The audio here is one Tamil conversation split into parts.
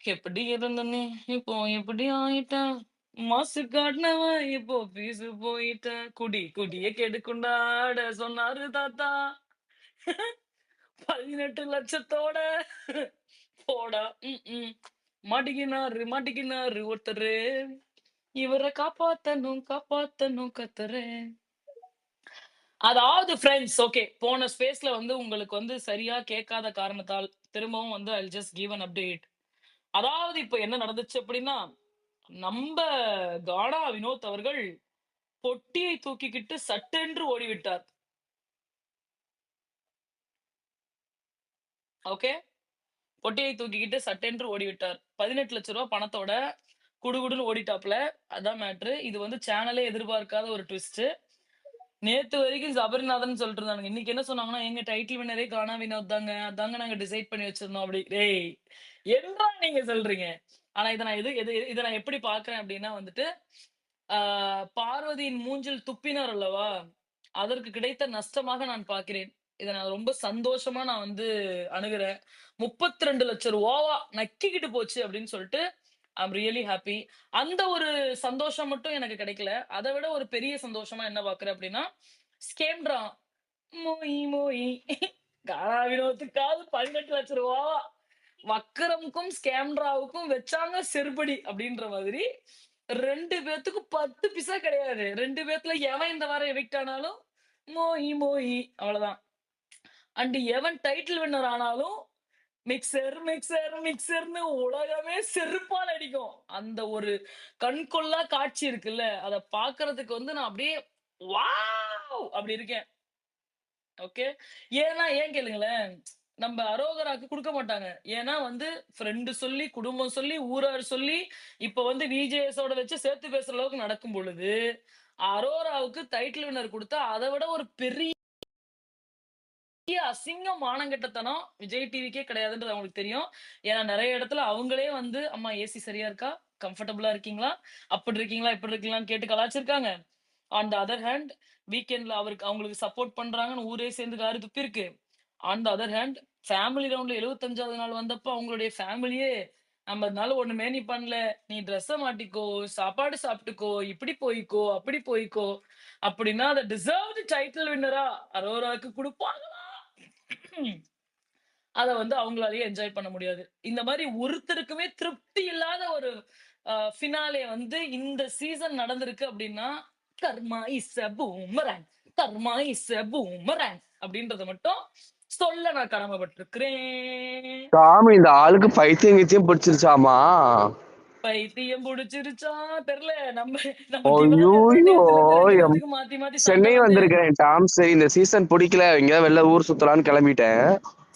எப்படி இருந்தனே, இப்போ எப்படி ஆயிட்டேன். மாசு காட்டுனவன் இப்போ பீசு போயிட்டேன். குடி குடிய கெடுக்குண்டாட சொன்னாரு தாத்தா. 18 லட்சத்தோட போடா. மாட்டிக்கினாரு ஒருத்தரு. இவர காப்பாத்தணும் காப்பாத்தணும் கத்துறேன். அதாவது ஃபிரெண்ட்ஸ் ஓகே. போன ஸ்பேஸ்ல வந்து உங்களுக்கு வந்து சரியா கேட்காத காரணத்தால் திரும்பவும் வந்து I just give an update. அதாவது இப்ப என்ன நடந்துச்சு அப்படின்னா, நம்ப கானா வினோத் அவர்கள் பொட்டியை தூக்கிக்கிட்டு சட்டென்று ஓடிவிட்டார். ஓகே. பொட்டியை தூக்கிக்கிட்டு சட்டென்று ஓடிவிட்டார். 18,00,000 பணத்தோட குடுகுடுன்னு ஓடிட்டாப்ல. அதான் மேட்ரு. இது வந்து சேனலே எதிர்பார்க்காத ஒரு ட்விஸ்ட். நேத்து வரைக்கும் சபரிநாதன் சொல்லிட்டு இருந்தானுங்க. இன்னைக்கு என்ன சொன்னாங்கன்னா, எங்க டைட்டில் வின்னரே கானா வினோத் தாங்க. அதாங்க நாங்க டிசைட் பண்ணி வச்சிருந்தோம் அப்படி. டேய்! என்னடா நீங்க சொல்றீங்க? ஆனா இத நான் எது எது இத நான் எப்படி பார்க்கிறேன் அப்படின்னா வந்துட்டு, ஆ பார்வதியின் மூஞ்சில் துப்பினார் அல்லவா? அதற்கு கிடைத்த நஷ்டமாக நான் பார்க்கிறேன். இத நான் ரொம்ப சந்தோஷமா நான் வந்து அணுகுறேன். 32,00,000 நக்கிக்கிட்டு போச்சு அப்படின்னு சொல்லிட்டு, ஐ அம் ரியலி ஹேப்பி. அந்த ஒரு சந்தோஷம் மட்டும் எனக்கு கிடைக்கல. அத விட ஒரு பெரிய சந்தோஷமா என்ன பார்க்கிறேன் அப்படின்னா, ஸ்கேம்ட்ரா மோயி மோயி கானா வினோத்துக்காவது 18,00,000 வக்கரம்க்கும், ஸ்கேம்ட்ராவுக்கும் வச்சாங்க செருப்படி அப்படின்ற மாதிரி 2 பேத்துக்கும் 10 பைசா கிடையாது. 2 பேத்துல எவன் இந்த வாரம் எவிக்ட் ஆனாலும், மோயி மோயி அவ்வளவுதான். அண்ட் எவன் டைட்டில் வின்னர் ஆனாலும், மிக்ஸர், மிக்ஸர், மிக்ஸர்ன்னு உலகமே செருப்பால அடிக்கும். அந்த ஒரு கண்கொள்ளா காட்சி இருக்குல்ல, அத பார்க்கறதுக்கு வந்து நான் அப்படியே வாவ்! அப்படி இருக்கேன். ஓகே. ஏன்னா ஏன் கேளுங்களேன், நம்ப அரோகராக்கு குடுக்க மாட்டாங்க. ஏன்னா வந்து ஃப்ரெண்ட் சொல்லி, குடும்பம் சொல்லி, ஊரார் சொல்லி, இப்ப வந்து விஜேஎஸோட வச்சு சேர்த்து பேசுற அளவுக்கு நடக்கும் பொழுது, அரோராவுக்கு டைட்டில் வின்னர் குடுத்தா, அத விட ஒரு பெரிய அசிங்கம், மானங்கெட்டத்தனம் விஜய் டிவிக்கே கிடையாதுன்றது அவங்களுக்கு தெரியும். ஏன்னா நெறைய இடத்துல அவங்களே வந்து, "அம்மா ஏசி சரியா இருக்கா? கம்ஃபர்டபுளா இருக்கீங்களா? அப்படி இருக்கீங்களா? இப்படி இருக்கீங்களான்னு?" கேட்டு கலாய்ச்சிருக்காங்க. ஆன் த அதர் ஹேண்ட் வீக்கெண்ட்ல அவங்களுக்கு சப்போர்ட் பண்றாங்கன்னு ஊரே சேர்ந்து காரி துப்பியிருக்கு. On the other hand family ரவுண்ட்ல 75வது நாள் வந்தப்ப அவங்களுடைய ஃபேமிலியே, "நம்ம அதனால ஒண்ணுமே நீ பண்ணல. நீ ட்ரெஸ்ஸ மாட்டிக்கோ, சாப்பாடு சாப்பிட்டுக்கோ, இப்படி போய்க்கோ, அப்படி போய்க்கோ" அப்படின்னா அத டிசர்வ்டு டைட்டில் வின்னரா அரோராக்கு குடுப்பாங்களா? அத வந்து அவங்களாலயே என்ஜாய் பண்ண முடியாது. இந்த மாரி ஒருத்தருக்குமே திருப்தி இல்லாத ஒரு ஃபினாலே வந்து இந்த சீசன் நடந்திருக்கு அப்டின்னா, karma is a boomerang, karma is a boomerang அப்டின்றத மட்டும் சொல்ல நான் கடமைப்பட்டுருக்கிறேன். சாமி இந்த ஆளுக்கு பைத்தியம் கித்தியம் பிடிச்சிருச்சாமா. பைத்தியம் புடிச்சிருச்சா தெர்ல. நம்ம நம்ம திவாகர் ஐயோயோ, நேத்துல இருந்து 2 பேத்துக்கும் மாத்தி மாத்தி சண்ட சென்னை வந்து வந்திருக்கேன் டாம்ஸ். இந்த சீசன் பிடிக்கல, எங்கேயாவது வெளில ஊர் சுத்தலான்னு கிளம்பிட்டேன்.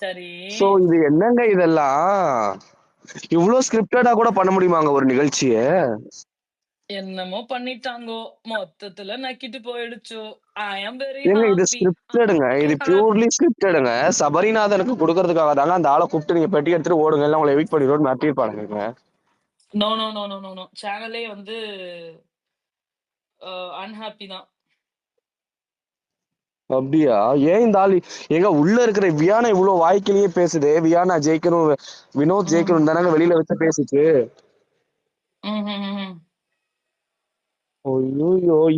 சரி. சோ இது என்னங்க இதெல்லாம்? இவ்வளவு ஸ்கிரிப்டடா கூட பண்ண முடியுமாங்க ஒரு நிகழ்ச்சிய? என்னமோ பண்ணிட்டாங்கோ. மொத்தத்துல நக்கிட்டு போயிடுச்சோ. ஐ அம் வெரி ஏங்க இது ஹாப்பி. ஸ்கிரிப்டடுங்க, இது பியூர்லி ஸ்கிரிப்டடுங்க. சபரிநாதனுக்கு கொடுக்கறதுக்காக தாங்க அந்த ஆளை கூப்பிட்டு நீங்க பெட்டி எடுத்துட்டு ஓடுங்க, இல்ல உங்களை எவிட் பண்ணிடுவோம் மிரட்டிருப்பானுங்க. No, no, no, no, no, no. சேனலே வந்து அன்ஹாப்பி தான். அப்படியா? ஏன் இந்த ஆள் எங்க உள்ள இருக்கிற வியானா இவ்வளவு வாய்க்கிலேயே பேசுது? வியானா ஜெயிக்கணும், வினோத் ம். ஜெயிக்கணும் தானங்க வெளியில வச்சு பேசுச்சு. ம்ஹ்ஹ்ம். ஐயோ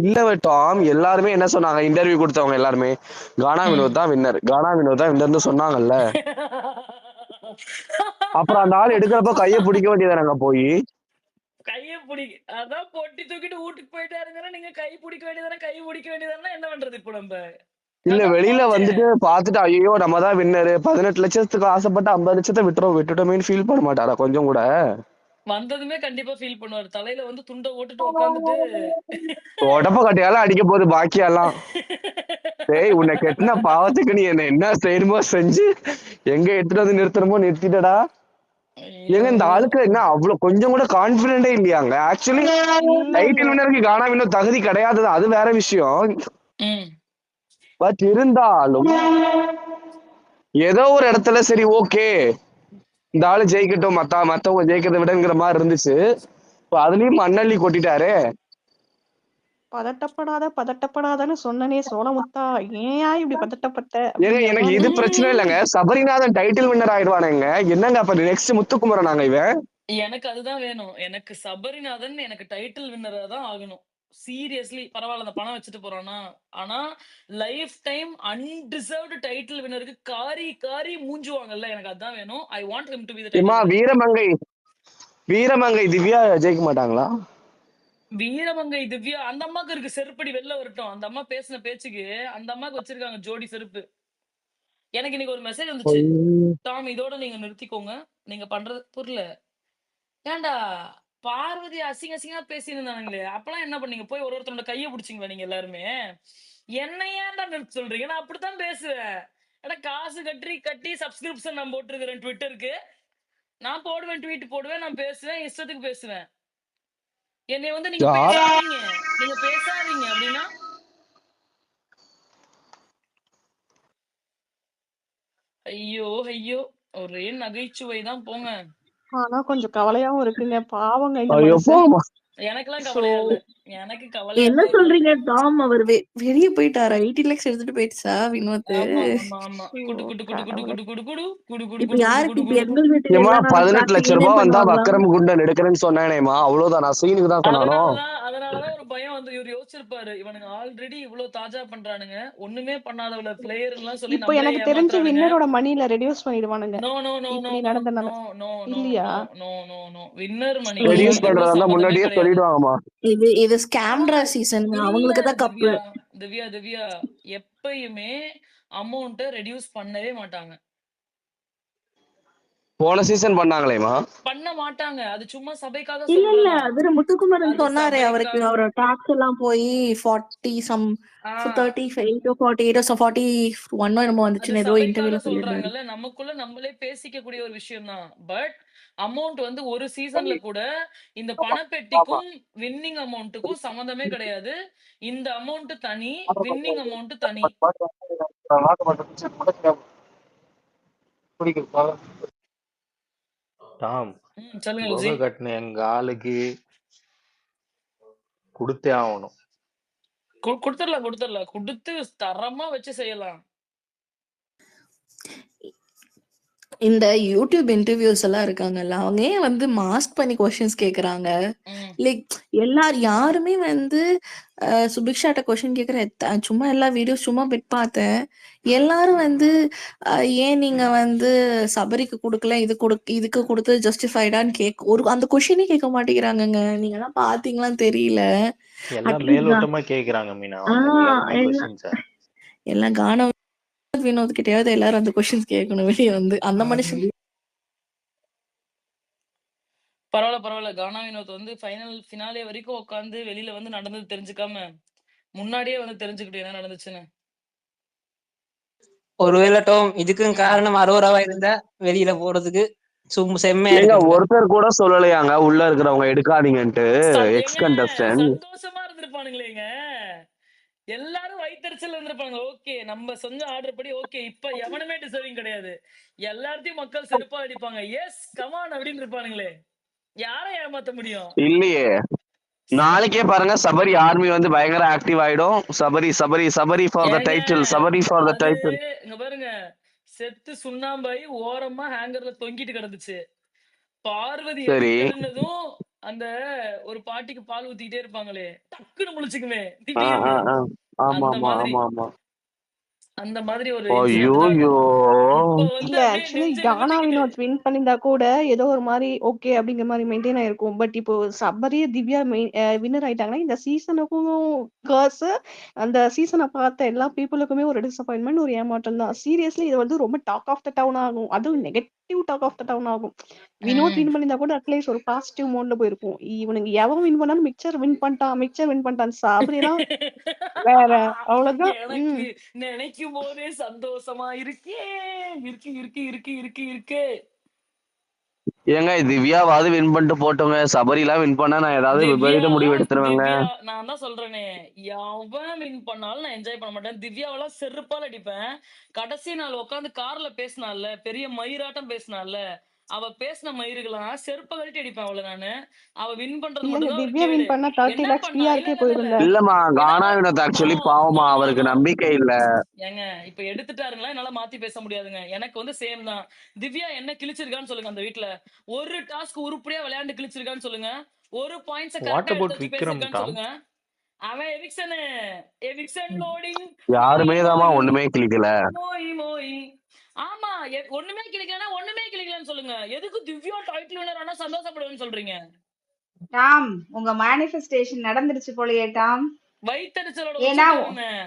இல்ல டாம், எல்லாருமே என்ன சொன்னாங்க? இன்டர்வியூ கொடுத்தவங்க எல்லாருமே கானா ம். வினோத் தான் வின்னர், கானா வினோத் தான் வின்னர்னு சொன்னாங்கல்ல. அப்புறம் அந்த ஆள் எடுக்கிறப்ப கையை பிடிக்க வேண்டியதானங்க போய்? கைய புடி அதான் பொட்டி தூக்கிட்டு வூட்டுக்கு போயிட்டாருங்கன்னா, நீங்க கை புடிக்க வேண்டியதுதானே, கை புடிக்க வேண்டியதுதானே என்ன பண்றது இப்போ நம்ப? இல்ல அதான் வெளியில போச்சே. வந்துட்டு பாத்துட்டு ஐயோ நம்ம தான் வின்னரு, 18 லட்சத்துக்கு ஆசைப்பட்டு 50 லட்சத்தை விட்டுட்டோமேன்னு ஃபீல் பண்ண மாட்டாரா கொஞ்சம் கூட? வந்ததுமே கண்டிப்பா ஃபீல் பண்ணுவாரு. தலையில வந்து துண்ட போட்டுட்டு உட்காந்துட்டு உடப்ப கட்டையால அடிக்க போகுது பாக்கியெல்லாம். டேய், உன்னை கெட்டின பாவத்துக்கு நீ என்ன செய்யணுமோ செஞ்சு எங்க எடுத்துட்டு வந்து நிறுத்தணுமோ நிறுத்திட்டடா. ஐயோ! ஏங்க இந்த ஆளுக்கு என்ன அவ்வளவு கொஞ்சம் கூட கான்பிடென்டே இல்லையாங்க? ஆக்சுவலி இல்லங்க. டைட்டில் வின்னருக்கு கானா இன்னும் தகுதி கிடையாதுதான், அது வேற விஷயம். ம். பட் இருந்தாலும் ஏதோ ஒரு இடத்துல சரி ஓகே இந்த ஆளு ஜெயிக்கட்டும், மத்தவங்க ஜெயிக்கிறத விடங்கிற மாதிரி இருந்துச்சு. இப்ப அதுலயும் மண்ணள்ளி கொட்டிட்டாரு. பதட்டப்படாத பதட்டப்படாதன்னு சொன்னனே சோழமுத்தா, ஏன்யா இப்படி பதட்டப்பட்ட ஏங்க அப்படிங்கிற எனக்கு மாதிரி. இது பிரச்சனை இல்லைங்க, சபரிநாதன் டைட்டில் வின்னர் ஆயிடுவானுங்க. என்னங்க அப்ப நெக்ஸ்ட் முத்துக்குமரன் நாங்க இவன்? எனக்கு அதுதான் வேணும். எனக்கு சபரிநாதன் எனக்கு டைட்டில் வின்னரா தான் ஆகணும். சீரியஸ்லி பரவால்ல அந்த பணம் வச்சுட்டு போறானா. ஆனா லைஃப் டைம் அன்டிசர்வ்டு டைட்டில் வின்னருக்கு காரி காரி மூஞ்சுவாங்கல்ல எனக்கு அதான் வேணும். I want him to be the ஏமா டைட்டில் வின்னர். வீரமங்கை திவ்யா ஜெயிக்க மாட்டாங்களா? வீரமங்கை திவ்யா அந்த அம்மாக்கு இருக்கு செருப்படி வெளில வரட்டும். அந்த அம்மா பேசின பேச்சுக்கு அந்த அம்மாக்கு வச்சிருக்காங்க ஜோடி செருப்பு. எனக்கு இன்னைக்கு ஒரு மெசேஜ் வந்துச்சு. டாம் இதோட நீங்க நிறுத்திக்கோங்க. நீங்க பண்றது புரியல. ஏன்டா பார்வதி அசிங்க அசிங்கமா பேசிட்டு இருந்தானுங்களே அப்பெல்லாம் என்ன பண்ணீங்க போய் ஒருத்தரோட கையை பிடிச்சிங்களா நீங்க எல்லாருமே என்ன ஏன்டா நிறுத்த சொல்றீங்க நான் அப்படித்தான் பேசுவேன் ஏன்னா காசு கட்டி கட்டி சப்ஸ்கிரிப்ஷன் நான் போட்டிருக்கிறேன் ட்விட்டருக்கு நான் போடுவேன் ட்வீட் போடுவேன் நான் பேசுவேன் இஷ்டத்துக்கு பேசுவேன் என்னை வந்து நீங்க பேசாதீங்க நீங்க பேசாதீங்க அப்படின்னா ஐயோ ஐயோ ஒரே நகைச்சுவை தான் போங்க ஆனா கொஞ்சம் கவலையாவும் இருக்குங்க. பாவங்க இந்த ஐயோ மனுஷன். போமா. எனக்கெல்லாம் சோ கவலையா இல்ல எனக்கு கவலையா என்ன தான் இல்ல சொல்றீங்க டாம்? அவர் வெளிய போயிட்டாரா? 80 lakhs எடுத்துட்டு போயிடுச்சா வினோத்? ஆமா ஆமா ஆமா ஐயோ குடு குடு குடு குடு கடவுளே! குடு குடு குடு குடு குடு இப்ப குடு குடு யாருக்கு குடு இப்ப குடு குடு எங்கள் வீட்டுக்கு ஏமா எல்லா நாளும் 18 லட்சம் கார்த்திகேயனே ரூபாய் வந்தா பண்ணுவாங்களா? வக்கரம் குண்டன் எடுக்கிறேன்னு சொன்னானேமா, அவ்வளவுதான். நான் சீனுக்கு தான் சொன்னானோ? அதனாலதான் ஒரு பயம் வந்து இவர் யோசிச்சிருப்பாரு இவனுங்க ஆல்ரெடி இவ்வளவு தாஜா பண்றானுங்க ஒண்ணுமே பண்ணாதவள பிளேயர் எல்லாம் சொல்லி இப்போ நம்மளே எனக்கு தெரிஞ்சு ஏமாத்துறானுங்க வின்னரோட மணில ரெடியூஸ் பண்ணிடுவானுங்க. நோ நோ நோ நோ இப்படி நோ நடந்தனால. நோ நோ நோ இல்லையா? No no no no winner So, மணிக்கும் ரெடியூஸ் இதுக்கும் பண்றதா இருந்தா சம்பந்தமே முன்னாடியே கிடையாது சொல்லிடுவாங்கம்மா. இது ஸ்கேம்ரா சீசன். இல்ல அவங்களுக்கு தான் கப்பு. திவ்யா திவ்யா திவ்யா எப்பயுமே அமௌண்ட்டை ரெடியூஸ் பண்ணவே மாட்டாங்க போன சீசன் பண்ணாங்களேமா. பண்ண மாட்டாங்க அது சும்மா சபைக்காக இல்ல சொல்றதான் அது முத்துக்குமரன் அது சொன்னாரே அவருக்கு சபைக்காக அவரோட டாக்ஸ் எல்லாம் போய் 40 சம் ஆஹ் 35 48 41 என்னமோ அது வந்துச்சுன்னு ஏதோ சபைக்காக இன்டர்வியூல சொல்லியிருந்தாரு. சொல்றாங்கல்ல நமக்குள்ள நம்மளே பேசிக்கக்கூடிய ஒரு விஷயம் தான் பட் அமௌண்ட் வந்து ஒரு சீசன்ல கூட இந்த பணப்பெட்டிக்கும் வின்னிங் அமௌண்ட்டுக்கும் சம்மந்தமே கிடையாது இந்த அமௌண்ட் தனி வின்னிங் அமௌண்ட் தனி டாம் சொல்லுங்க குகை விஜி கட்டின எங்க ஆளுக்கு கொடுத்தே ஆகணும். கொடுத்துடலாம் கொடுத்து தரமா வச்சு செய்யலாம் இந்த யூடியூப் இன்டர்வியூஸ் எல்லாம் இருக்காங்கல்ல அவங்க ஏன் வந்து மாஸ்க் பண்ணி கொஸ்டின்ஸ் கேக்குறாங்க? ம். லைக் யாருமே வந்து சுபிக்ஷாட்ட கொஸ்டின் கேக்குற சும்மா எல்லா வீடியோஸ் சும்மா பிட் பார்த்தேன். எல்லாரும் வந்து ஏன் நீங்க வந்து சபரிக்கு கொடுக்கல இதுக்கு கொடுத்து ஜஸ்டிஃபைடான்னு அந்த கொஸ்டினே கேட்க மாட்டேங்கிறாங்கங்க. நீங்க எல்லாம் பாத்தீங்களான்னு தெரியல. எல்லாம் அட்லீஸ்ட் மேலோட்டமா கேக்குறாங்க மீனா எல்லாருமே கொஸ்டின்ஸ. எல்லாம் கானம் வினோத் கிட்டயாவது எல்லாரும் அந்த கொஸ்டின்ஸ் கேட்கணும் வெளியே வந்து. அந்த மனுஷன் பரவாயில்ல கானா வினோத் வந்து ஃபினாலே வரைக்கும் உட்காந்து வெளியில வந்து நடந்தது தெரிஞ்சுக்காம முன்னாடியே வந்து தெரிஞ்சுக்கிட்டு என்ன நடந்துச்சுன்னு ஒருவேளை டோம் இதுக்கும் காரணம் அரோராவா இருந்தா வெளியில போறதுக்கு செம்மையா ஏங்க இருக்கும்ல. ஒருத்தர் கூட சொல்லலையாங்க உள்ள இருக்கிறவங்க எடுக்காதீங்கன்ட்டு. எக்ஸ் கண்டஸ்டன்ட் சந்தோஷமா இருந்திருப்பானுங்களேங்க எல்லாரும் வயிற்றுச்சல் இருந்திருப்பாங்க ஓகே நம்ம செஞ்ச ஆர்டர் படி ஓகே இப்ப எவனுமே டிசர்விங் கிடையாது எல்லாத்தையும் மக்கள் செருப்பா அடிப்பாங்க எஸ் கமான் அப்படின்னு இருப்பானுங்களே யாரை ஏமாத்த முடியும் இல்லையே. நாளைக்கே பாருங்க சபரி ஆர்மி வந்து பயங்கர ஆக்டிவ் ஆயிடும். சபரி சபரி சபரி ஃபார் த ஏங்க டைட்டில், சபரி ஃபார் த அது டைட்டில். இங்க பாருங்க செத்து சுண்ணாம்பாய் ஓரமா ஹேங்கர்ல தொங்கிட்டு கிடந்துச்சு பார்வதி சரி. எடுத்ததுன்னதும் அந்த ஒரு பாட்டிக்கு பால் ஊத்திக்கிட்டே இருப்பாங்களே டக்குன்னு முழிச்சுக்குமே ஆ, ஆ, திடீர்னு ஆ. ஆமா அந்த ஆமா மாதிரி ஆமா ஆமா. அந்த மாதிரி ஒரு இன்சிடென்ட் தான் ஐயோயோ. இப்ப வந்து இல்ல அப்படியே ஆக்சுவலி நெஞ்ச கானா நிமித்திக்கிட்டு வினோத் வின் பண்ணியிருந்தா கூட ஏதோ ஒரு மாதிரி ஓகே அப்படிங்கிற மாதிரி மெயின்டைன் ஆயிருக்கும். பட் இப்போ சபரி திவ்யா வின்னர் ஆயிட்டாங்கன்னா இந்த சீசனுக்கும் கர்ஸ் அந்த சீசனை பார்த்த எல்லா பீப்புளுக்குமே ஒரு டிசப்பாயின்மெண்ட் ஒரு ஏமாற்றம் தான். சீரியஸ்லி இது வந்து ரொம்ப டாக் ஆஃப் த டவுன் ஆகும். அதுவும் negative talk of the town ஆகும். வினோத் வின் பண்ணியிருந்தா கூட அட்லீஸ்ட் ஒரு பாசிட்டிவ் மோட்ல போயிருக்கும். இவனுக்கு எவன் வின் பண்ணாலும் மிக்சர் வின் பண்ணிட்டான் சபரி எல்லாம் வேற அவ்வளவுதான். எனக்கு நினைக்கும் போதே சந்தோஷமா இருக்கே இருக்கு இருக்கு இருக்கு இருக்கு இருக்கு ஏங்க திவ்யாவாவது வின் பண்ணிட்டு போட்டோங்க. சபரிலாம் வின் பண்ணா நான் ஏதாவது விபரீத முடிவு எடுத்துருவேங்க. திவ்யா நான் தான் சொல்றேனே எவன் வின் பண்ணாலும் நான் என்ஜாய் பண்ண மாட்டேன் திவ்யாவெல்லாம் செருப்பால் அடிப்பேன் கடைசி நாள் உட்காந்து கார்ல பேசினால பெரிய மயிராட்டம் பேசினால அவ பேசின மயிருக்கெல்லாம் செருப்ப கழட்டி அடிப்பேன் அவள நானு. அவ வின் பண்றது இல்லங்க, மட்டும் தான் ஒரு திவ்யா கேடு. வின் பண்ணா 30 என்ன lakhs பண்ணா? இல்ல PRK இல்ல இல்ல இல்ல. போயிரும்ல. இல்லம்மா ஏதாவது கானா வினோத் நோ ஆக்சுவலி நோ பாவமா, நோ அவருக்கு நோ. நம்பிக்கை இல்ல. ஏங்க இப்ப எடுத்துட்டாருங்களா, என்னால மாத்தி பேச முடியாதுங்க. எனக்கு வந்து சேம் தான். திவ்யா என்ன கிழிச்சிருக்கான்னு சொல்லுங்க அந்த வீட்ல. ஒரு டாஸ்க் உருப்படியா விளையாண்டு கிழிச்சிருக்கான்னு சொல்லுங்க. ஒரு பாயிண்ட்ஸ வாட் கரெக்டா எடுத்து அபவுட் வச்சு விக்ரம் பேசியிருக்கான்னு டாம்? சொல்லுங்க. அவன் எவிக்ஷனு. Eviction loading. மோய் யாருமே தாமா மோய். ஒண்ணுமே கிளிக்கல. மோய் மோய். ஆமா, ஒண்ணுமே கிழிக்கலன்னா ஒண்ணுமே கிழிக்கலன்னு சொல்லுங்க. எதுக்கு திவ்யா டைட்டில் வின்னர் ஆனா சந்தோஷப்படுவேன்னு சொல்றீங்க? டாம், உங்க மேனிஃபெஸ்டேஷன் நடந்துருச்சு போலயே டாம். வயித்தெரிச்சலோட ஏன்னா உச்சத்துல இருந்தேன்.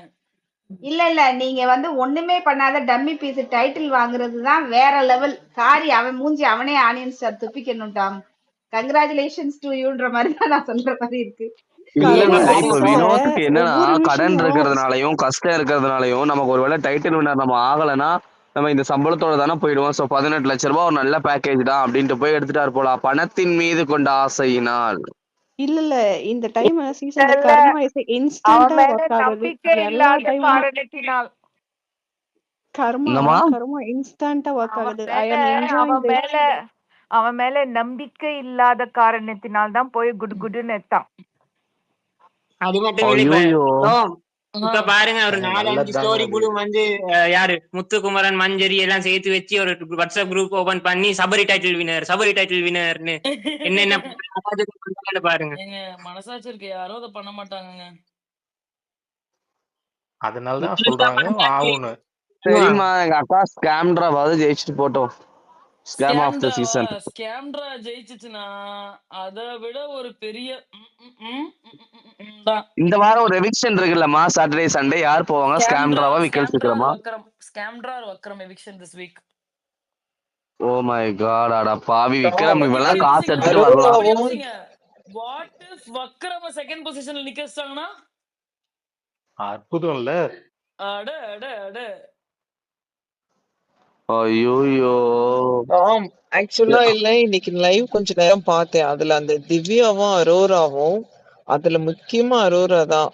இல்ல நீங்க வந்து ஒண்ணுமே பண்ணாத டம்மி பீஸ் டைட்டில் வாங்குறது தான் வேற லெவல். சாரி, அவன் மூஞ்சி அவனே ஆனியன் ஸ்டார் துப்பிக்கணும் டாம். கங்க்ராச்சுலேஷன்ஸ் டு யூன்ற மாதிரி தான் நான் சொல்ற மாதிரி இருக்கு. இல்லங்க ஏன்னா கருமா இப்ப இப்ப வினோத்துக்கு என்னன்னா ஒவ்வொரு கடன் விஷயம் இருக்கிறதுனாலயும் கஷ்டம் இருக்கிறதுனாலயும் நமக்கு ஒருவேளை டைட்டில் வின்னர் நம்ம ஆகலைன்னா நம்ம இந்த சம்பளத்தோட தானே போயிடுவோம். ஸோ 18 லட்ச ரூபாய் ஒரு நல்ல பேக்கேஜ் தான் அப்படின்ட்டு போய் எடுத்துட்டாரு போல பணத்தின் மீது கொண்ட ஆசையினால். இல்ல இந்த டைம் சீசன்ல இல்ல, கர்மா இஸ் அவன் இன்ஸ்டன்டா மேல ஒர்க் ஆகுது. நம்பிக்கை எல்லா இல்லாத டைமும் காரணத்தினால் என்னம்மா கர்மா இன்ஸ்டன்டா ஒர்க் அவன் ஆகுது. ஐ மேல அம் என்ஜாயிங் அவன் திஸ். மேல அவன் மேல நம்பிக்கை இல்லாத காரணத்தினால் தான் போய் குடுகுடுன்னு எத்தான். அது மட்டும் இல்ல. ஐயோயோ இப்ப பாருங்க, ஒரு ஏங்க 4-5 நல்லதுதாங்க ஸ்டோரி அது. புழு வந்து யாரு முத்துக்குமரன் மஞ்சரி எல்லாம் சேர்த்து வச்சு ஒரு வாட்ஸ்அப் குரூப் ஓபன் பண்ணி சபரி டைட்டில் வினர்னு என்னென்ன பண்றாங்கன்னு பாருங்க. ஏங்க மனசாட்சி இருக்கு, யாரும் அதை பண்ண மாட்டாங்கங்க. அதனாலதான் சொல்றாங்க ஆவுன்னு. சரிம்மா எங்க அக்கா ஸ்கேம்ன்றாவது ஜெயிச்சுட்டு போட்டோம். ஸ்கேம் ஆஃப் த ஸ்கேம்ட்ராவா? சீசன். ஸ்கேம்ட்ரா ஜெயிச்சுச்சுன்னா அதை விட ஒரு பெரிய தான். இந்த வாரம் ஒரு எவிக்ஷன் இருக்குல்லம்மா, சாட்டர்டே சண்டே. யார் போவாங்க? ஸ்கேம்ன்றாவா விக்கல் சிக்கிறமா? ஸ்கேம்ட்ரா Vikram eviction this week. Oh my God, அட பாவி விக்ரம், இப்ப இவெல்லாம் காசு யோசிங்க, எடுத்துட்டு வரலாம். இப்ப யோசிங்க. வாட் இஃப் வக்ரம செகண்ட் பொசிஷன்ல நிக்க வச்சாங்கன்னா? அற்புதம் இல்ல? அட அட அட. ஐயோயோ ஆக்சுவலா இல்ல, இன்னைக்கு லைவ் கொஞ்ச நேரம் பார்த்தேன். அதுல அந்த திவ்யாவும் அரோராவும், அதுல முக்கியமா அரோரா தான்.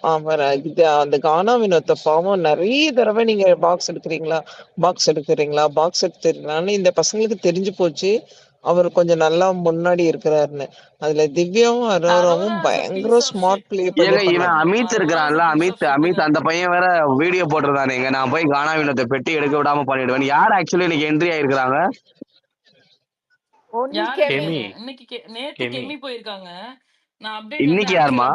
இது அந்த கானா வினோத்த பாவம் நிறைய தடவை நீங்க பாக்ஸ் எடுத்துறீங்களான்னு இந்த பசங்களுக்கு தெரிஞ்சு போச்சு அவர் கொஞ்சம் நல்லா முன்னாடி இருக்கிறாருன்னு. அதுல திவ்யாவும் அரோராவும் அரோரா is a பயங்கர piece of shit. Smart play பண்ணி ஏங்க இவன் பண்ணாங்க. Amit Arora is இருக்கிறான்ல, a piece of Amit shitங்க. அந்த பையன் வேற வீடியோ போட்டிருந்தானுங்க, நான் போய் கானா வினோத்தை பெட்டி எடுக்க விடாம பண்ணிடுவேன். யார் ஆக்சுவலி இன்னைக்கு என்ட்ரி ஆயிருக்காங்க? ஒன்லி யாருமே கெமி. இல்ல. கெமி இன்னைக்கு நேத்து கெமி கெமி போயிருக்காங்க. நான் அப்டேட் வந்து இன்னைக்கு யாருமா?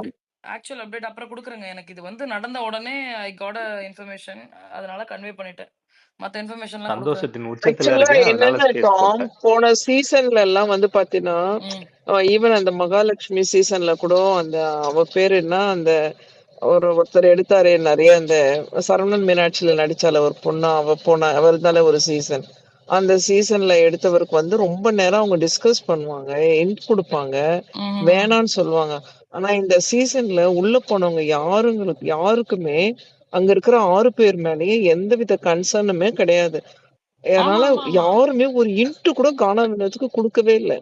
ஆக்சுவல் அப்டேட் அப்புறம் கொடுக்குறேங்க. எனக்கு இது வந்து நடந்த உடனே ஐ காட் இன்ஃபர்மேஷன், அதனால கன்வே பண்ணிட்டேன். மத்த இன்ஃபர்மேஷன்லாம் கொடுக்குறேன். சந்தோஷத்தின் உச்சத்துல ஆக்சுவலா இருக்கேன், அதனால என்னன்னா ஸ்பேஸ் டாம், போட்டேன். போன சீசன்ல எல்லாம் வந்து பாத்தீங்கன்னா, ம். ஈவன் அந்த மகாலட்சுமி சீசன்ல கூட அந்த அவ பேரு என்ன, அந்த ஒருத்தர் எடுத்தாரு நிறைய, அந்த சரவணன் மீனாட்சியில நடிச்சால ஒரு பொண்ணா, அவ இருந்தால ஒரு சீசன். அந்த சீசன்ல எடுத்தவருக்கு வந்து ரொம்ப நேரம் அவங்க டிஸ்கஸ் பண்ணுவாங்க, இன்ட் கொடுப்பாங்க, ம். வேணான்னு சொல்லுவாங்க. ஆனா இந்த சீசன்ல உள்ள போனவங்க யாருக்குமே அங்க இருக்கிற 6 பேர் மேலயும் எந்தவித கன்சர்னுமே கிடையாது. ஆமா அதனால ஆமா ஆமா. யாருமே ஒரு இன்ட்டு கூட கானா வினோத்துக்கு குடுக்கவே இல்ல.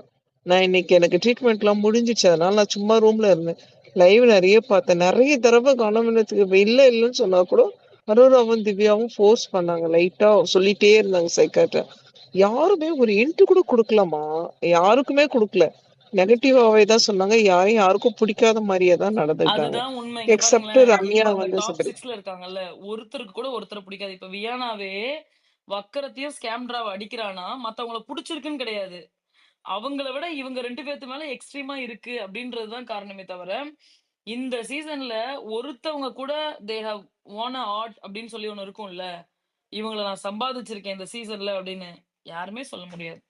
நான் இன்னைக்கு எனக்கு ட்ரீட்மெண்ட்லாம் முடிஞ்சுச்சு. அதனால நான் சும்மா ரூம்ல இருந்தேன். லைவ் நிறைய பார்த்தேன். நிறைய தடவை கானா வினோத்துக்கு இல்லன்னு சொன்னா கூட அரோராவும் திவ்யாவும் ஃபோர்ஸ் பண்ணாங்க. லைட்டா சொல்லிட்டே இருந்தாங்க சைக்காட்ட. யாருமே ஒரு இன்ட்டு கூட குடுக்கலமா. யாருக்குமே குடுக்கல. நெகட்டிவாவே தான் சொன்னாங்க. யாருக்கும் பிடிக்காத மாரியே தான் நடந்துக்கிட்டாங்க. அதுதான் உண்மை. இங்க எக்ஸெப்ட் பாருங்களேன், ரம்யா இப்ப அந்த வந்து டாப் சபரி. 6ல இருக்காங்கல்ல, ஒருத்தருக்கு கூட ஒருத்தரை பிடிக்காது. இப்ப வியானாவே வக்கரத்தையும் ஸ்கேம்ட்ராவை அடிக்கிறானா மத்தவங்கள பிடிச்சிருக்குன்னு கிடையாது. அவங்கள விட இவங்க 2 பேத்து மேல எக்ஸ்ட்ரீமா இருக்கு அப்படின்றதுதான் காரணமே தவிர, இந்த சீசன்ல ஒருத்தவங்க கூட they have van a add அப்படின்னு சொல்லி ஒண்ணு இருக்கும்ல, இவங்கள நான் சம்பாதிச்சிருக்கேன் இந்த சீசன்ல அப்படின்னு யாருமே சொல்ல முடியாது.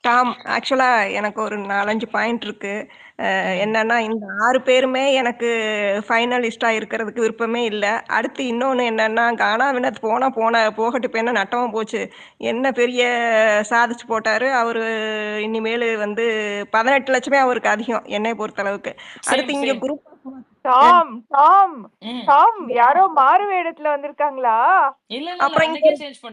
டாம், ஆக்சுவலா எனக்கு ஒரு 4-5 பாயிண்ட் இருக்கு. ம். என்னன்னா, இந்த 6 பேருமே எனக்கு ஃபைனலிஸ்டா இருக்கிறதுக்கு விருப்பமே இல்ல. அடுத்து இன்னொன்னு என்னன்னா, கானா வினோத் போகட்டும், இப்ப என்ன நட்டமா போச்சு? என்ன பெரிய சாதிச்சு போட்டாரு. அவரு இனிமேலு வந்து 18 லட்சமே அவருக்கு அதிகம், என்னைய பொறுத்தளவுக்கு. சேம் அடுத்து இங்க சேம். குரூப் டாம் டாம் ம். டாம், யாரோ மாறு வேடத்துல வந்திருக்காங்களா? இல்ல இல்ல இல்ல, அப்புறம் இங்க அன்னைக்கே சேஞ்ச்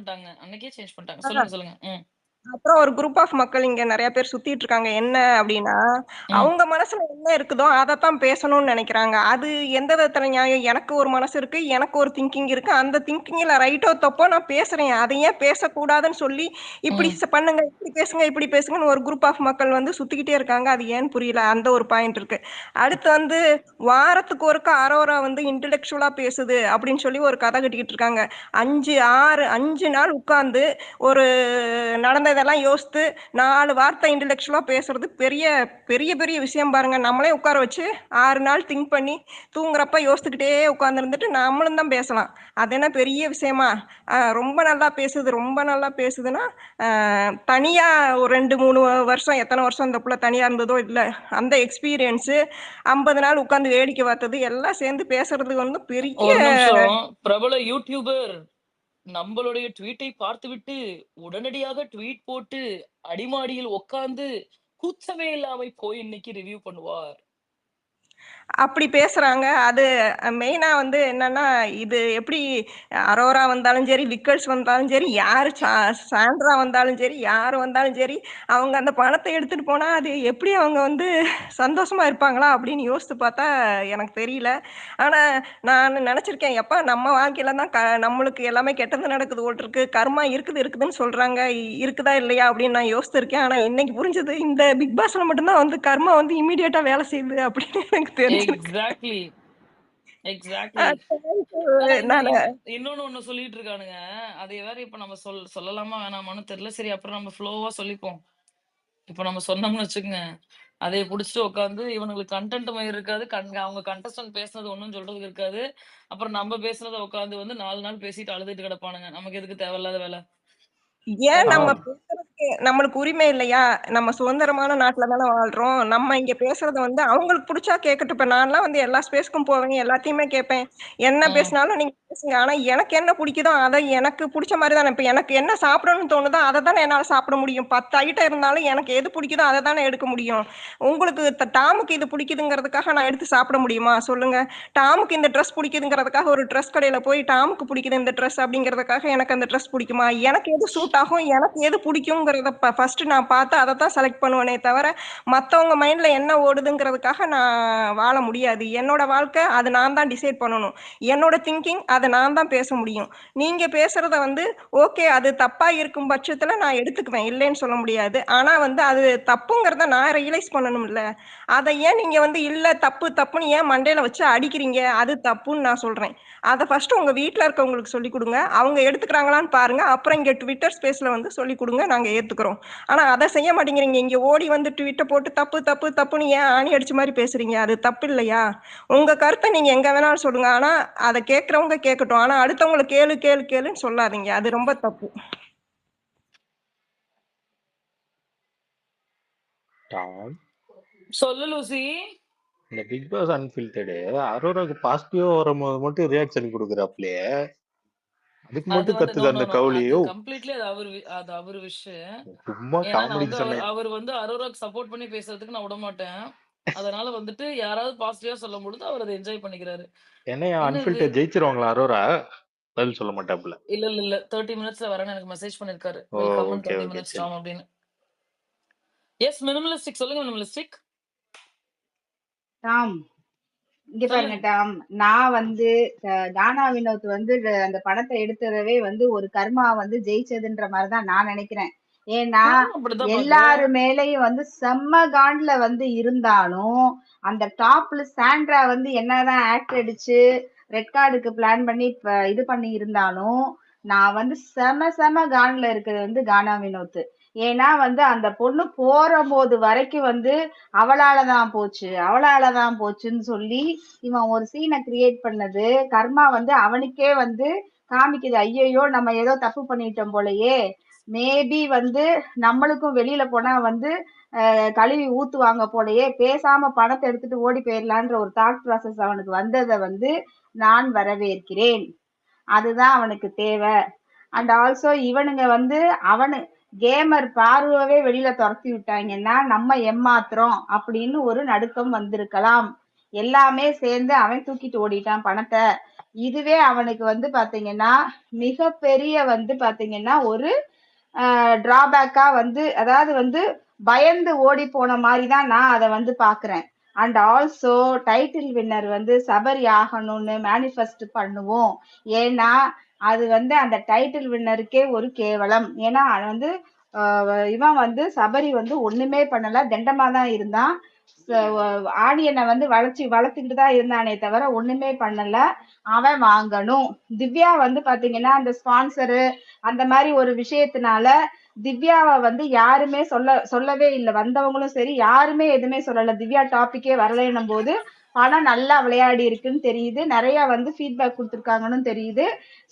பண்ணிட்டாங்க. சொல்லுங்க சொல்லுங்க. ம். அப்புறம் ஒரு குரூப் ஆஃப் மக்கள் இங்க நிறைய பேர் சுத்திட்டு இருக்காங்க. என்ன அப்படின்னா, ம். அவங்க மனசுல என்ன இருக்குதோ அதத்தான் பேசணும்னு நினைக்கிறாங்க. அது எந்த விதத்துல நியாயம்? எனக்கு ஒரு மனசு இருக்கு, எனக்கு ஒரு திங்கிங் இருக்கு. அந்த திங்கிங்ல ரைட்டோ தப்போ நான் பேசுறேன். அதை ஏன் பேசக்கூடாதுன்னு சொல்லி இப்படி ம். பண்ணுங்க, இப்படி பேசுங்க, இப்படி பேசுங்கன்னு ஒரு குரூப் ஆஃப் மக்கள் வந்து சுத்திக்கிட்டே இருக்காங்க. அது ஏன்னு புரியல. அந்த ஒரு பாயிண்ட் இருக்கு. அடுத்து வந்து வாரத்துக்கு ஒருக்கா அரோரா வந்து இன்டெலெக்சுவலா பேசுது அப்படின்னு சொல்லி ஒரு கதை கட்டிக்கிட்டு இருக்காங்க. 5 நாள் உட்கார்ந்து ஒரு நடந்ததெல்லாம் யோசித்து 4 வார்த்தை இன்டெலெக்சுவலா பேசுறது பெரிய பெரிய பெரிய விஷயம் பாருங்க. நம்மளே உட்கார வச்சு 6 நாள் திங்க் பண்ணி தூங்குறப்ப யோசிச்சுக்கிட்டே உட்கார்ந்துருந்துட்டு நம்மளும் தான் பேசலாம். அது என்ன பெரிய விஷயமா? ரொம்ப நல்லா பேசுது, ரொம்ப நல்லா பேசுதுன்னா தனியா ஒரு 2, 3 வருஷம் எத்தனை வருஷம் அந்த புள்ள தனியா இருந்ததோ இல்ல அந்த எக்ஸ்பீரியன்ஸு 50 நாள் உட்கார்ந்து வேடிக்கை பார்த்தது எல்லாம் சேர்ந்து பேசுறதுக்கு வந்து பெரிய ஒரு நிமிஷம். பிரபல யூடியூபர் நம்மளுடைய ட்வீட்டை பார்த்துவிட்டு உடனடியாக ட்வீட் போட்டு அடிமாடியில் உட்கார்ந்து கூச்சமே இல்லாம போய் இன்னைக்கு ரிவ்யூ பண்ணுவார். அப்படி பேசுறாங்க. அது மெயினா வந்து என்னன்னா, இது எப்படி அரோரா வந்தாலும் சரி, விக்கர்ஸ் வந்தாலும் சரி, யாரு சாண்ட்ரா வந்தாலும் சரி, யாரு வந்தாலும் சரி, அவங்க அந்த பணத்தை எடுத்துட்டு போனா, அது எப்படி அவங்க வந்து சந்தோஷமா இருப்பாங்களா? அப்படின்னு யோசித்து பார்த்தா எனக்கு தெரியல. ஆனா, நான் நெனச்சிருக்கேன், எப்பா நம்ம வாழ்க்கையில தான் நம்மளுக்கு எல்லாமே கெட்டது நடக்குது போலிருக்கு. கர்மா இருக்குதுன்னு சொல்றாங்க. இருக்குதா இல்லையா? அப்படின்னு நான் யோசிச்சிருக்கேன். ஆனா இன்னைக்கு புரிஞ்சது, இந்த பிக் பாஸ்ல மட்டும் தான் வந்து கர்மா வந்து இம்மீடியட்டா வேலை செய்யுது அப்படின்னு எனக்கு தெரிஞ்சிருக்கு. எக்ஸாக்ட்லி. எக்ஸாக்ட்லி. ஆனா நானு இன்னொன்னு ஒண்ணு சொல்லிட்டு இருக்கானுங்க. அதை வேற இப்ப நம்ம சொல்லலாமா வேணாமான்னு தெரியல. சரி அப்புறம் நம்ம ஃப்ளோவா சொல்லிப்போம். இப்ப நம்ம சொன்னோம்னு வச்சுக்கோங்க. அதைய புடிச்சுட்டு உட்கார்ந்து இவனுங்களுக்கு கன்டென்ட் மயிர் இருக்காது. அவங்க கண்டஸ்டன்ட் பேசுனது ஒண்ணும் சொல்றதுக்கு இருக்காது. அப்புறம் நம்ம பேசுனத உட்கார்ந்து வந்து 4 நாள் பேசிட்டு அழுதுட்டு கிடப்பானுங்க. நமக்கு எதுக்கு தேவையில்லாத வேலை? ஏன் நம்ம கடுப்பாகும். பேசுறதுக்கு நம்மளுக்கு உரிமை இல்லையா? நம்ம சுதந்திரமான நாட்டுல தானே வாழ்றோம். நம்ம இங்க பேசுறத வந்து அவங்களுக்கு புடிச்சா கேட்கட்டும். இப்ப நான்லாம் வந்து எல்லா ஸ்பேஸ்க்கும் போவேன். எல்லாத்தையுமே கேட்பேன். என்ன ம். பேசினாலும் நீங்க பேசுங்க. ஆனா எனக்கு என்ன பிடிக்குதோ அதை எனக்கு பிடிச்ச மாதிரி தானே. இப்ப எனக்கு என்ன சாப்பிடணும்னு தோணுதோ அதை தானே என்னால சாப்பிட முடியும். 10 ஐட்டம் இருந்தாலும் எனக்கு எது பிடிக்குதோ அதை தானே எடுக்க முடியும். உங்களுக்கு டாமுக்கு இது பிடிக்குதுங்கிறதுக்காக நான் எடுத்து சாப்பிட முடியுமா? சொல்லுங்க. டாமுக்கு இந்த ட்ரெஸ் பிடிக்குதுங்கிறதுக்காக ஒரு ட்ரெஸ் கடையில போய் டாமுக்கு பிடிக்குது இந்த ட்ரெஸ் அப்படிங்கிறதுக்காக எனக்கு அந்த ட்ரெஸ் பிடிக்குமா? எனக்கு எது சூட் ஆகும், எனக்கு எது பிடிக்குங்கிறத ஃபர்ஸ்ட் நான் பார்த்து அதை தான் செலக்ட் பண்ணுவேனே தவிர மத்தவங்க மைண்ட்ல என்ன ஓடுதுங்கிறதுக்காக நான் வாழ முடியாது. என்னோட வாழ்க்கை அது நான் தான் டிசைட் பண்ணணும். என்னோட திங்கிங் அதை நான் தான் பேச முடியும். நீங்க பேசுறத வந்து ஓகே அது தப்பா இருக்கும் பட்சத்துல நான் எடுத்துக்குவேன், இல்லைன்னு சொல்ல முடியாது. ஆனா வந்து அது தப்புங்கிறத நான் ரியலைஸ் பண்ணணும்ல. அதை ஏன் நீங்க வந்து இல்ல தப்பு தப்புன்னு ஏன் மண்டையில வச்சு அடிக்கிறீங்க? அது தப்புன்னு நான் சொல்றேன். அதை ஃபர்ஸ்ட் உங்க வீட்ல இருக்கவங்களுக்கு சொல்லிக் கொடுங்க. அவங்க எடுத்துக்கிறாங்களான்னு பாருங்க. அப்புறம் இங்க ட்விட்டர் ஸ்பேஸ்ல வந்து சொல்லிக் கொடுங்க, நாங்க ஏத்துக்கிறோம். ஆனா அதை செய்ய மாட்டேங்கிறீங்க. இங்க ஓடி வந்து ட்வீட்டை போட்டு தப்பு தப்பு தப்புன்னு ஏன் ஆணி அடிச்ச மாதிரி பேசுறீங்க? அது தப்பு இல்லையா? உங்க கருத்தை நீங்க எங்க வேணாலும் சொல்லுங்க. ஆனா அதை கேட்கறவங்க கேட்கட்டும். ஆனா அடுத்தவங்களை கேளு கேளு கேளுன்னு சொல்லாதீங்க. அது ரொம்ப தப்பு. டாம், சொல்லு லூசி. இந்த பிக் பாஸ் அன்ஃபில்டர்டு அரோராக்கு பாசிட்டிவா வரும்போது மட்டும் ரியாக்ஷன் கொடுக்குறாப்லயே, அதுக்கு அது மட்டும் வந்து கத்துது அந்த அது கவுலியோ. கம்ப்ளீட்லி அது அவரு விஷயம். சும்மா ஏன்னா நான் வந்து காமெடிக்கு சொன்னேன். அவர் வந்து அரோராக்கு சப்போர்ட் பண்ணி பேசுறதுக்கு நான் விட மாட்டேன். அதனால வந்துட்டு யாராவது பாசிட்டிவா சொல்லும் பொழுது அவர் அதை என்ஜாய் பண்ணிக்கிறாரு. என்னையா என்ன இது? அன்ஃபில்டர் ஜெயிச்சிருவாங்களா அரோரா? பதில் சொல்ல மாட்டாப்புல. இல்ல 30 மினிட்ஸ்ல வரேன்னு எனக்கு மெசேஜ் பண்ணிருக்காரு. Oh, will come in okay 30 okay minutes சரி. டாம் அப்படின்னு. எஸ் மினிமலிஸ்டிக் சொல்லுங்க மினிமலிஸ்டிக். டாம் இங்க சொல்லு. பாருங்க டாம், நான் வந்து கானா வினோத் வந்து அந்த படத்தை எடுத்ததவே வந்து ஒரு கர்மா வந்து ஜெயிச்சதுன்ற மாதிரிதான் நான் நினைக்கிறேன். ஏன்னா நானும் அப்படிதான் பாக்குறேன். எல்லாரு மேலயும் வந்து செம்ம காண்ட்ல வந்து இருந்தாலும் அந்த டாப்ல சாண்ட்ரா வந்து என்னதான் ஆக்ட் அடிச்சு ரெட் கார்டுக்கு பிளான் பண்ணி இது பண்ணி இருந்தாலும் நான் வந்து செம காண்ட்ல இருக்கிறது வந்து கானா வினோத். ஏன்னா வந்து அந்த பொண்ணு போற போது வரைக்கும் வந்து அவளாலதான் போச்சுன்னு சொல்லி இவன் ஒரு சீனை கிரியேட் பண்ணது கர்மா வந்து அவனுக்கே வந்து காமிக்குது. ஐயையோ நம்ம ஏதோ தப்பு பண்ணிட்டோம் போலயே, மேபி வந்து நம்மளுக்கும் வெளியில போனா வந்து கழுவி ஊத்துவாங்க போலயே, பேசாம பணத்தை எடுத்துட்டு ஓடி போயிடலான்ற ஒரு தாட் ப்ராசஸ் அவனுக்கு வந்ததை வந்து நான் வரவேற்கிறேன். அதுதான் அவனுக்கு தேவை. அண்ட் ஆல்சோ இவனுங்க வந்து அவனு கேமர் பார்வவே வெளியில துரத்தி விட்டாங்கன்னா நம்ம ஏமாத்துறோம் அப்படின்னு ஒரு நடுக்கம் வந்திருக்கலாம். எல்லாமே சேர்ந்து அவன் தூக்கிட்டு ஓடிட்டான் பணத்தை. இதுவே அவனுக்கு வந்து பாத்தீங்கன்னா மிகப்பெரிய வந்து பாத்தீங்கன்னா ஒரு டிராபேக்கா வந்து அதாவது வந்து பயந்து ஓடி போன மாதிரி தான் நான் அதை வந்து பாக்குறேன். அண்ட் ஆல்சோ டைட்டில் வின்னர் வந்து சபரி ஆகணும்னு மேனிஃபெஸ்ட் பண்ணுவோம். ஏன்னா அது வந்து அந்த டைட்டில் வின்னருக்கே ஒரு கேவலம். ஏன்னா அது வந்து இவன் வந்து சபரி வந்து ஒண்ணுமே பண்ணல, தண்டமா தான் இருந்தான். ஆடியனை வந்து வளர்த்துக்கிட்டு தான் இருந்தானே தவிர ஒண்ணுமே பண்ணல. அவன் வாங்கணும். திவ்யா வந்து பாத்தீங்கன்னா அந்த ஸ்பான்சரு அந்த மாதிரி ஒரு விஷயத்தினால திவ்யாவை வந்து யாருமே சொல்லவே இல்லை. வந்தவங்களும் சரி யாருமே எதுவுமே சொல்லல. திவ்யா டாபிக்கே வரலைன்னும் போது படம் நல்லா விளையாடி இருக்குன்னு தெரியுது, நிறைய வந்து ஃபீட்பேக் கொடுத்துருக்காங்கன்னு தெரியுது.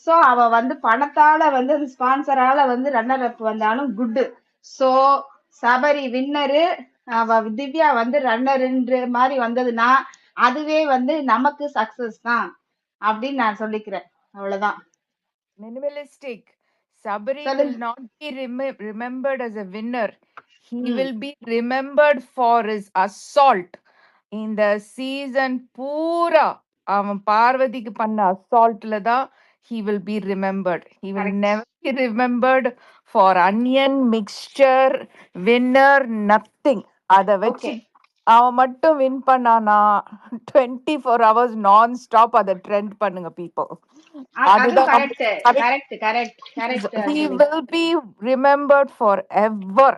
ஸோ அவ வந்து பணத்தால வந்து அந்த ஸ்பான்சரால வந்து ரன்னர் அப் வந்தாலும் குட்டு. ஸோ சபரி வின்னரு, அவ திவ்யா வந்து ரன்னருன்ற மாதிரி வந்ததுன்னா அதுவே வந்து நமக்கு சக்சஸ் தான் அப்படின்னு நான் சொல்லிக்கிறேன். அவ்வளவுதான். Minimalistic. Sabri will சொல்லுங்க. not be remembered as a winner. He ம் will be remembered for his assault. இந்த சீசன் பூரா அவன் பார்வதிக்கு பண்ண அசால்ட்ல தான் he will be remembered. He will correct. never be remembered for onion mixture winner nothing. அத வச்சு ஓகே, அவன் மட்டும் வின் பண்ணானா 24 hours நான் ஸ்டாப் அதை ட்ரெண்ட் பண்ணுங்க people. அதுவும் அதுதான் correct correct. Correct correct correct He Anjali. will be remembered forever.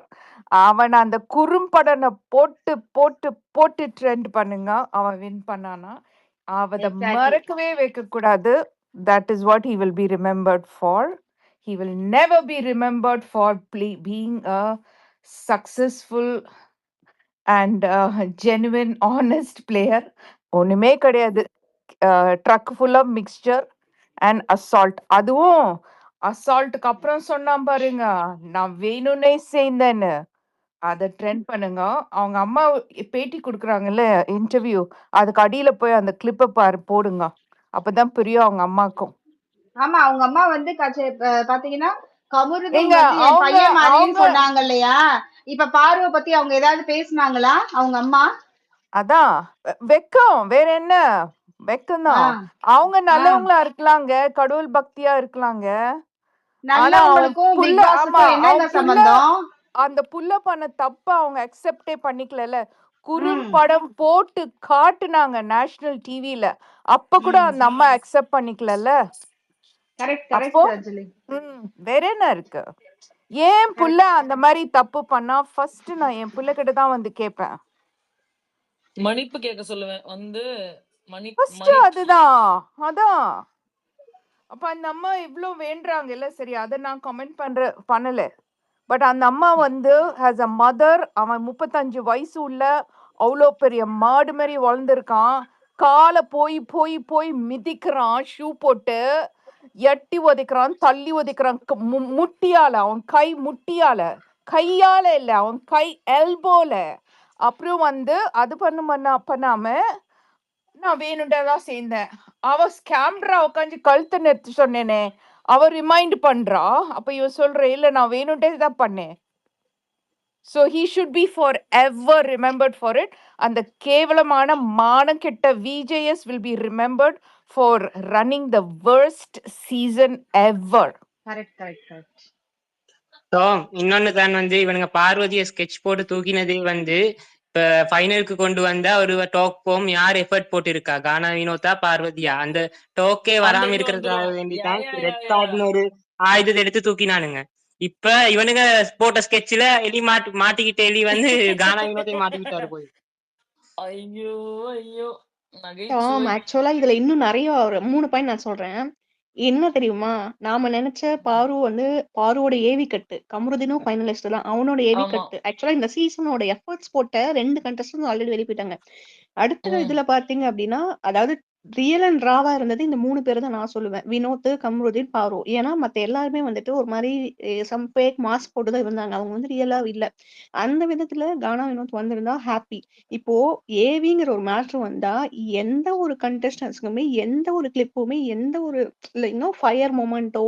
அவன் அந்த குறும்படனை போட்டு போட்டு போட்டு ட்ரெண்ட் பண்ணுங்க. அவன் வின் பண்ணானா அவத எக்ஸாக்ட்லி. மறக்கவே வைக்க கூடாது. That is what he will be remembered for. He will never be remembered for being a successful and genuine honest player. ஒண்ணுமே கிடையாது. Truck full of mixture and assault. அதுவும் அசால்ட்டுக்கு அப்புறம் சொன்னான் பாருங்க, நான் வேணும்னே செய்தேன்னு. அதை ட்ரெண்ட் பண்ணுங்க. அவங்க அம்மா பேட்டி கொடுக்குறாங்கல்ல இன்டர்வியூ, அதுக்கு அடியில போய் அந்த கிளிப்பை போடுங்க. அப்பதான் புரியும் அவங்க அம்மாக்கும். ஆமா, அவங்க அம்மா வந்து பாத்தீங்கன்னா கமருதீன் ஏங்க வந்து என் அவங்க பையன் மாதிரின்னு அவங்க சொன்னாங்க இல்லையா? இப்ப பார்வை பத்தி அவங்க ஏதாவது பேசுனாங்களா அவங்க அம்மா? அதான் வெக்கம், வேற என்ன வெக்கம் ஆ தான். அவங்க ஆ நல்லவங்களா இருக்கலாங்க, கடவுள் பக்தியா இருக்கலாங்க. ஆனா அவன் நல்லவங்களுக்கும் புள்ள, பிக் ஆமா பாஸுக்கும் என்னங்க அவன் புள்ள, சம்பந்தம்? அந்த புள்ள பண்ண தப்ப அவங்க அக்செப்டே பண்ணிக்கல. ம் குறும்படம் போட்டு காட்டுனாங்க நேஷனல் டிவில, அப்ப கூட ம் அந்த அம்மா அக்செப்ட் பண்ணிக்கல. கரெக்ட் அப்போ கரெக்ட் அஞ்சலி. வேற என்ன இருக்கு? ஏன் புள்ள கரெக்ட். அந்த மாதிரி தப்பு பண்ணா ஃபர்ஸ்ட் நான் என் புள்ள கிட்ட தான் வந்து கேட்பேன். மன்னிப்பு கேட்க சொல்லுவேன். வந்து ஃபர்ஸ்ட் மன்னிப்பு அதுதான். அதான் அப்ப அந்த அம்மா இவ்ளோ வேண்டுறாங்கல்ல, சரி அதை நான் கமெண்ட் பண்ணல. பட் அந்த அம்மா வந்து ஆஸ் அ மதர், அவன் 35 வயசு உள்ள அவ்வளோ பெரிய மாடு மாதிரி வளர்ந்துருக்கான். காலை போய் போய் போய் மிதிக்கிறான், ஷூ போட்டு எட்டி உதைக்கிறான், தள்ளி உதைக்கிறான், முட்டியால, அவன் கை முட்டியால, கையால இல்ல, அவன் கை எல்போல. அப்புறம் வந்து அது பண்ணாம நான் வேணுண்டதான் சேர்ந்தேன். அவ கேமரா உட்காந்து கழுத்தை நிறுத்தி சொன்னேனே, அவ ரிமைண்ட் பண்றா. அப்ப இவ சொல்ற இல்ல நான் வேணுண்டே தான் பண்ணேன். So he should be forever remembered for it. And the கேவலமான மானம் கெட்ட VJS will be remembered for running the worst season ever. Correct correct correct. So இன்னொன்னு தான் வந்து இவனுங்க பார்வதியை ஸ்கெட்ச் போட்டு தூக்கினதே வந்து இப்ப ஃபைனலுக்கு கொண்டு வந்த ஒரு டாக் போம் யார் எஃபர்ட் போட்டு இருக்கா, கானா வினோதா பார்வதியா? அந்த டாக்கே அந்த வராம இது இருக்கிறதுக்காக வந்துரும். யா வேண்டிதான் யா யா ரெட் யா கார்டுன்னு ஒரு ஆயுதத்தை எடுத்து தூக்கினானுங்க. இப்ப இவனுங்க போட்ட ஸ்கெட்ச்ல எலி மாட்டிக்கிட்ட எலி வந்து கானா வினோதை மாட்டிக்கிட்டாரு போய். ஐயோ ஐயோ நகைச்சுவை. ஆக்சுவலா இதுல இன்னும் நிறைய ஒரு 3 பாயிண்ட் நான் சொல்றேன். என்ன தெரியுமா? நாம நினைச்ச பாரு வந்து பாருவோட ஏவி கட்டு, கமருதீனும் ஃபைனலிஸ்ட் தான். அவனோட ஏவி ஆமா. கட்டு. ஆக்சுவலா இந்த சீசனோட எஃபர்ட்ஸ் போட்ட 2 கண்டஸ்டன்ட் ஆல்ரெடி வெளிய போயிட்டாங்க. அடுத்த ம் இதுல பாத்தீங்க அப்படின்னா, அதாவது ரியல் அண்ட் ராவா இருந்தது இந்த 3 பேர் தான் நான் சொல்லுவேன். வினோத், கமருதீன், பாரு. ஏன்னா மத்த எல்லாருமே வந்துட்டு ஒரு மாதிரி சம் ஃபேக் மாஸ்க் போட்டு தான் இருந்தாங்க. அவங்க வந்து ரியலா இல்ல. அந்த விதத்துல கானா வினோத் வந்திருந்தா ஹாப்பி. இப்போ ஏவிங்கிற ஒரு மேட்ரு வந்தா எந்த ஒரு கண்டஸ்டன்ஸ்க்குமே எந்த ஒரு கிளிப்புமே எந்த ஒரு இன்னும் ஃபயர் மொமெண்டோ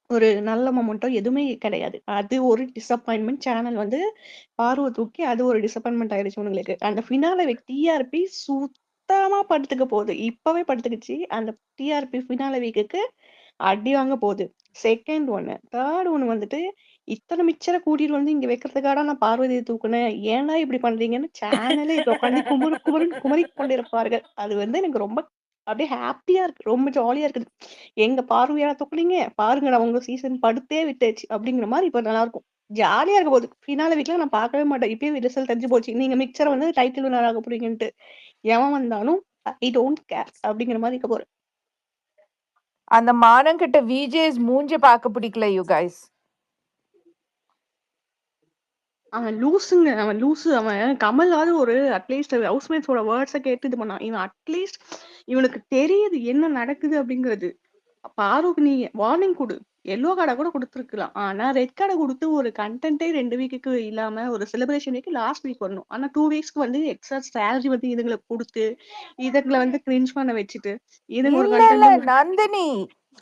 ஒரு நல்ல மொமெண்டோ எதுவுமே கிடையாது. அது ஒரு டிசப்பாயின்மெண்ட். சேனல் வந்து பார்வை தூக்கி அது ஒரு டிசப்பாயின்மெண்ட் ஆயிடுச்சு உங்களுக்கு. அந்த ஃபினாலே டிஆர்பி சுத்தமா படுத்துக்க போகுது. இப்பவே படுத்துக்குச்சு. அந்த டிஆர்பி ஃபினாலே வீக்குக்கு அடி வாங்க போகுது. செகண்ட் ஒன்னு, தேர்ட் ஒன்னு வந்துட்டு இத்தனை மிக்சரை கூட்டிட்டு வந்து இங்க வைக்கிறதுக்காக நான் பார்வதியை தூக்குனேன், ஏன்டா இப்படி பண்றீங்கன்னு சேனலே இப்ப உட்காந்து குமரி கொண்டிருப்பார்கள். அது வந்து எனக்கு ரொம்ப அப்படியே ஹாப்பியா இருக்கு, ரொம்ப ஜாலியா இருக்குது. எங்க பார்வையா தூக்குனீங்க பாருங்கடா, உங்க சீசன் படுத்தே விட்டுச்சு அப்படிங்கிற மாதிரி இப்ப நல்லா இருக்கும். ஜாலியா இருக்க போகுது. ஃபினால வீக்ல நான் பார்க்கவே மாட்டேன். இப்பயே ரிசல்ட் தெரிஞ்சு போச்சு, நீங்க மிக்சரை வந்து டைட்டில் வினர் ஆக போறீங்கன்ட்டு. எவன் வந்தாலும் ஐ டோன்ட் கேர் அப்படிங்கிற மாதிரி இருக்க போறேன். அந்த மானங்கிட்ட விஜேஸ் மூஞ்ச பார்க்க பிடிக்கல யூ கைஸ். அவன் லூசுங்க, அவன் லூசு. அவன் கமலாவது ஒரு அட்லீஸ்ட் ஹவுஸ்மேட்ஸோட வேர்ட்ஸை கேட்டு இது பண்ணான். இவன் அட்லீஸ்ட் இவனுக்கு தெரியுது என்ன நடக்குது அப்படிங்கிறது. பாருக்கு நீ வார்னிங் கொடு, எல்லோ கார்டை கூட கொடுத்துருக்கலாம். ஆனா ரெட் கார்டை கொடுத்து ஒரு கண்டென்ட்டே 2 வீக்குக்கு இல்லாம ஒரு செலிப்ரேஷன் வீக் லாஸ்ட் வீக் வரணும். ஆனா 2 வீக்ஸ்க்கு வந்து எக்ஸ்ட்ரா சேலரி வந்து இதுங்களுக்கு கொடுத்து இதுங்களை வந்து கிரிஞ்ச் பண்ண வச்சுட்டு இதுங்க ஒரு இல்ல இல்ல content Nandini,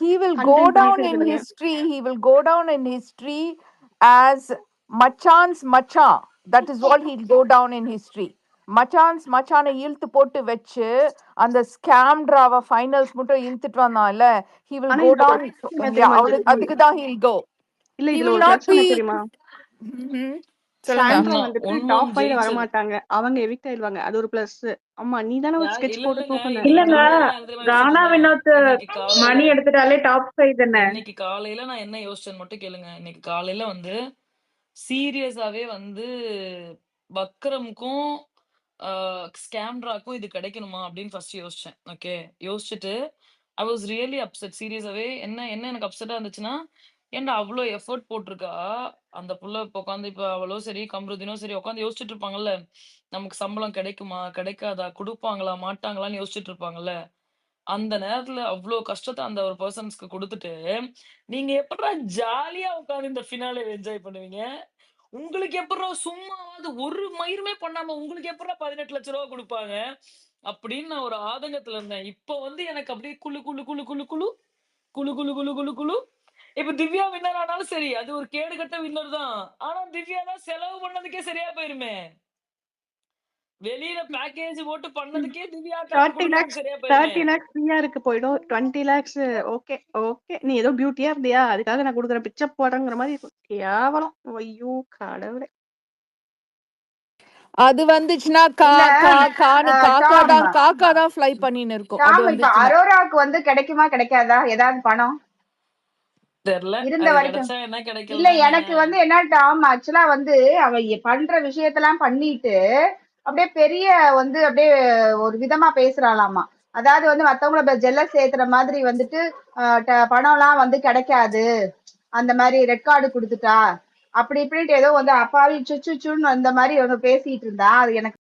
he will go content down பண்ணிட்டு in இருக்குதுங்க. history, he will go down in history as Machan's Machan. That is all he'll go down in history. Machan's Machan இழுத்து போட்டு வச்சு அந்த ஸ்கேம் டிராவா ஃபைனல்ஸ் மட்டும் இழுத்துட்டு வந்தான்ல, he will ஆனா go இதுல down. ஒரு என்ன தெரியுமா அதுக்கு தான் he'll go. இல்ல He இதுல will ஒரு not பிளஸ் என்ன be. தெரியுமா, சொல்லுங்க. சாண்ட்ரா உண்மை வந்துட்டு உண்மை டாப் 5ல ஜெயிச்சது வரமாட்டாங்க, அவங்க எவிக்ட் ஆயிடுவாங்க. அது ஒரு பிளஸ். ஆமா நீ தானே ஒரு ஸ்கெட்ச் இல்ல போட்டு இல்லங்க, தூக்குன. இன்னைக்கு இல்லங்க, காலையில நான் என்ன தெரியுமா யோசிச்சுட்டு கானா இருந்தேன். வினோத் இன்னைக்கு காலையில மணி எடுத்துட்டாலே டாப் 5 தானே. இன்னைக்கு காலையில நான் என்ன யோசிச்சேன்னு மட்டும் கேளுங்க. இன்னைக்கு காலையில வந்து சீரியஸாவே வந்து பக்ரமுக்கும் ஸ்கேம்ட்ராக்கும் இது கிடைக்கணுமா அப்படின்னு ஃபர்ஸ்ட் யோசிச்சேன். ஓகே, யோசிச்சுட்டு ஐ வாஸ் ரியலி அப்செட். சீரியஸாவே என்ன என்ன எனக்கு அப்செட்டா இருந்துச்சுன்னா, ஏன்டா அவ்வளோ எஃபோர்ட் போட்டிருக்கா அந்த புள்ள. இப்போ உட்காந்து இப்போ அவளோ சரி கம்ருதினும் சரி உட்காந்து யோசிச்சுட்டு இருப்பாங்கல்ல, நமக்கு சம்பளம் கிடைக்குமா கிடைக்காதா, கொடுப்பாங்களா மாட்டாங்களான்னு யோசிச்சுட்டு இருப்பாங்கல்ல. அந்த நேரத்துல அவ்ளோ கஷ்டத்த அந்த ஒரு பெர்சன்ஸ்க்கு குடுத்துட்டு, நீங்க எப்புட்றா ஜாலியா உட்கார்ந்து இந்த ஃபினாலே என்ஜாய் பண்ணுவீங்க? உங்களுக்கு எப்புட்றா சும்மாவாவது ஒரு மயிருமே பண்ணாம உங்களுக்கு எப்புட்றா ரூ. 18,00,000 குடுப்பாங்க? அப்படின்னு நான் ஒரு ஆதங்கத்துல இருந்தேன். இப்போ வந்து எனக்கு அப்படியே குளு குளு குளு குளு குளு குளு குளு குளு குளு குளு. இப்ப திவ்யா வின்னர் ஆனாலும் சரி, அது ஒரு கேடுகெட்ட வின்னர் தான். ஆனா திவ்யா தான் செலவு பண்ணதுக்கே சரியா போயிருமே. வெளியில பேக்கேஜ் போட்டு பண்ணதுக்கே திவ்யா காசு 30 குடுக்கறதுக்கு lakhs சரியா போயிருமே. 30 lakhs ஃப்ரீயா இருக்கு போயிடும். 20 lakhs ஓகே ஓகே, நீ ஏதோ பியூட்டியா இருந்தியா அதுக்காக நான் கொடுக்குற பிக்சர் போடுறேங்கிற மாதிரி இருக்கும். கேவலம். ஐயோ கடவுளே. அது வந்துச்சுன்னா இல்ல டாம் காக்கா தான் ஃப்ளை பண்ணின்னு இருக்கும். அது டாம் இப்ப வந்துச்சுன்னா அரோராக்கு வந்து கிடைக்குமா கிடைக்காதா ஏதாவது பணம் தெரியல. இருந்த அது வரைக்கும்? கிடைச்சா என்ன இல்ல கிடைக்கலன்னா என்ன? எனக்கு வந்து என்ன டாம் ஆக்சுவலா வந்து அவ பண்ற விஷயத்தெல்லாம் பண்ணிட்டு அப்படியே பெரிய வந்து அப்படியே ஒரு விதமா பேசுறாளாமா. அதாவது வந்து மத்தவங்கள ஜெல்லஸ் ஏத்துற மாதிரி வந்துட்டு பணம் எல்லாம் வந்து கிடைக்காது, அந்த மாதிரி ரெட் கார்டு கொடுத்துட்டா அப்படி இப்படின்ட்டு ஏதோ வந்து அப்பாவி சுச்சுன்னு அந்த மாதிரி பேசிட்டு இருந்தா. அது எனக்கு